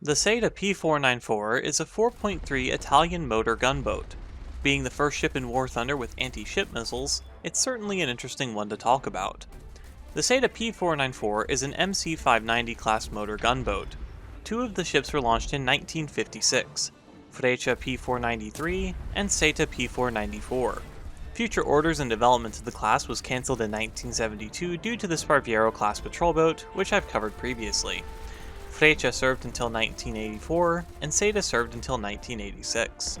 The Saetta P-494 is a 4.3 Italian motor gunboat. Being the first ship in War Thunder with anti-ship missiles, it's certainly an interesting one to talk about. The Saetta P-494 is an MC-590 class motor gunboat. Two of the ships were launched in 1956, Freccia P-493 and Saetta P-494. Future orders and development of the class was cancelled in 1972 due to the Sparviero class patrol boat, which I've covered previously. Freccia served until 1984, and Saetta served until 1986.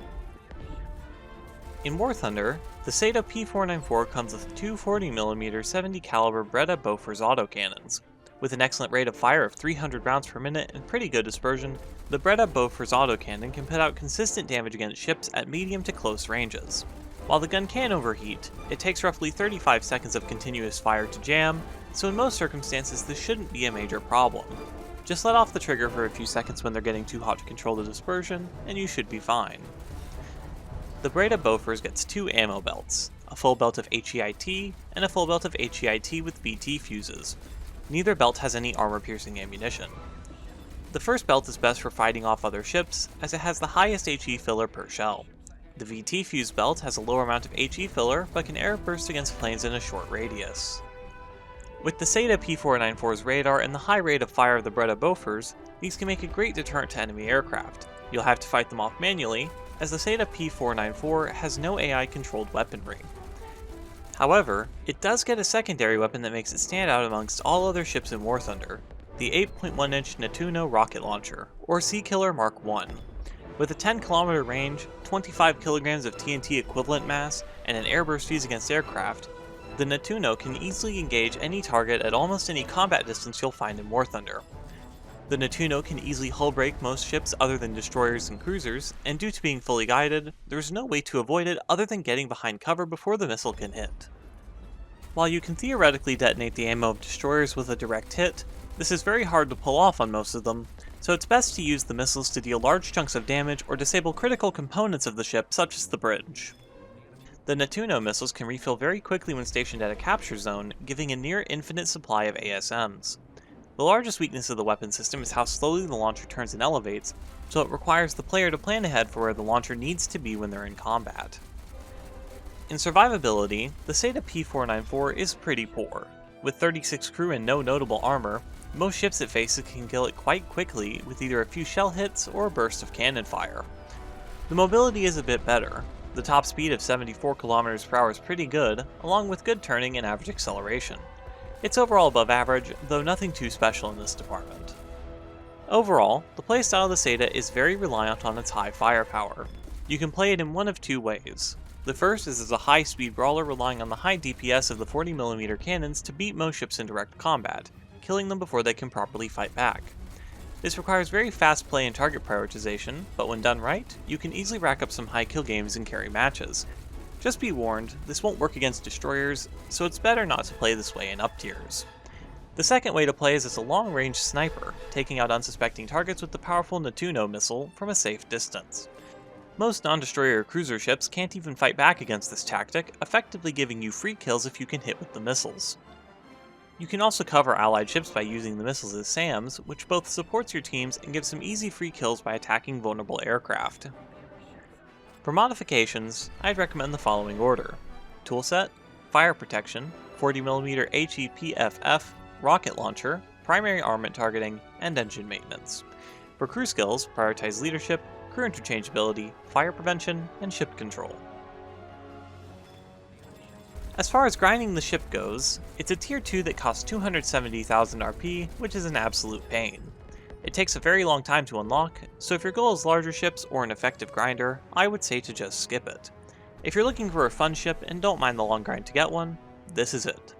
In War Thunder, the Saetta P-494 comes with two 40mm 70 caliber Breda Bofors autocannons. With an excellent rate of fire of 300 rounds per minute and pretty good dispersion, the Breda Bofors autocannon can put out consistent damage against ships at medium to close ranges. While the gun can overheat, it takes roughly 35 seconds of continuous fire to jam, so in most circumstances this shouldn't be a major problem. Just let off the trigger for a few seconds when they're getting too hot to control the dispersion, and you should be fine. The Breda Bofors gets two ammo belts, a full belt of HEIT and a full belt of HEIT with VT fuses. Neither belt has any armor-piercing ammunition. The first belt is best for fighting off other ships, as it has the highest HE filler per shell. The VT fuse belt has a lower amount of HE filler, but can air burst against planes in a short radius. With the Saetta P-494's radar and the high rate of fire of the Breda Bofors, these can make a great deterrent to enemy aircraft. You'll have to fight them off manually, as the Saetta P-494 has no AI-controlled weaponry. However, it does get a secondary weapon that makes it stand out amongst all other ships in War Thunder, the 8.1-inch Nettuno rocket launcher, or Seakiller Mark I. With a 10km range, 25 kg of TNT equivalent mass, and an airburst fuse against aircraft, the Nettuno can easily engage any target at almost any combat distance you'll find in War Thunder. The Nettuno can easily hull break most ships other than destroyers and cruisers, and due to being fully guided, there's no way to avoid it other than getting behind cover before the missile can hit. While you can theoretically detonate the ammo of destroyers with a direct hit, this is very hard to pull off on most of them, so it's best to use the missiles to deal large chunks of damage or disable critical components of the ship, such as the bridge. The Nettuno missiles can refill very quickly when stationed at a capture zone, giving a near infinite supply of ASMs. The largest weakness of the weapon system is how slowly the launcher turns and elevates, so it requires the player to plan ahead for where the launcher needs to be when they're in combat. In survivability, the Saetta P-494 is pretty poor. With 36 crew and no notable armor, most ships it faces can kill it quite quickly with either a few shell hits or a burst of cannon fire. The mobility is a bit better. The top speed of 74 km/h is pretty good, along with good turning and average acceleration. It's overall above average, though nothing too special in this department. Overall, the playstyle of the Saetta is very reliant on its high firepower. You can play it in one of two ways. The first is as a high-speed brawler relying on the high DPS of the 40mm cannons to beat most ships in direct combat, killing them before they can properly fight back. This requires very fast play and target prioritization, but when done right, you can easily rack up some high kill games and carry matches. Just be warned, this won't work against destroyers, so it's better not to play this way in up tiers. The second way to play is as a long-range sniper, taking out unsuspecting targets with the powerful Nettuno missile from a safe distance. Most non-destroyer cruiser ships can't even fight back against this tactic, effectively giving you free kills if you can hit with the missiles. You can also cover allied ships by using the missiles as SAMs, which both supports your teams and gives some easy free kills by attacking vulnerable aircraft. For modifications, I'd recommend the following order: Toolset, Fire Protection, 40mm HEPFF, Rocket Launcher, Primary Armament Targeting, and Engine Maintenance. For crew skills, prioritize Leadership, Crew Interchangeability, Fire Prevention, and Ship Control. As far as grinding the ship goes, it's a tier 2 that costs 270,000 RP, which is an absolute pain. It takes a very long time to unlock, so if your goal is larger ships or an effective grinder, I would say to just skip it. If you're looking for a fun ship and don't mind the long grind to get one, this is it.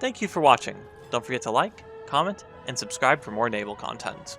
Thank you for watching. Don't forget to like, comment, and subscribe for more naval content.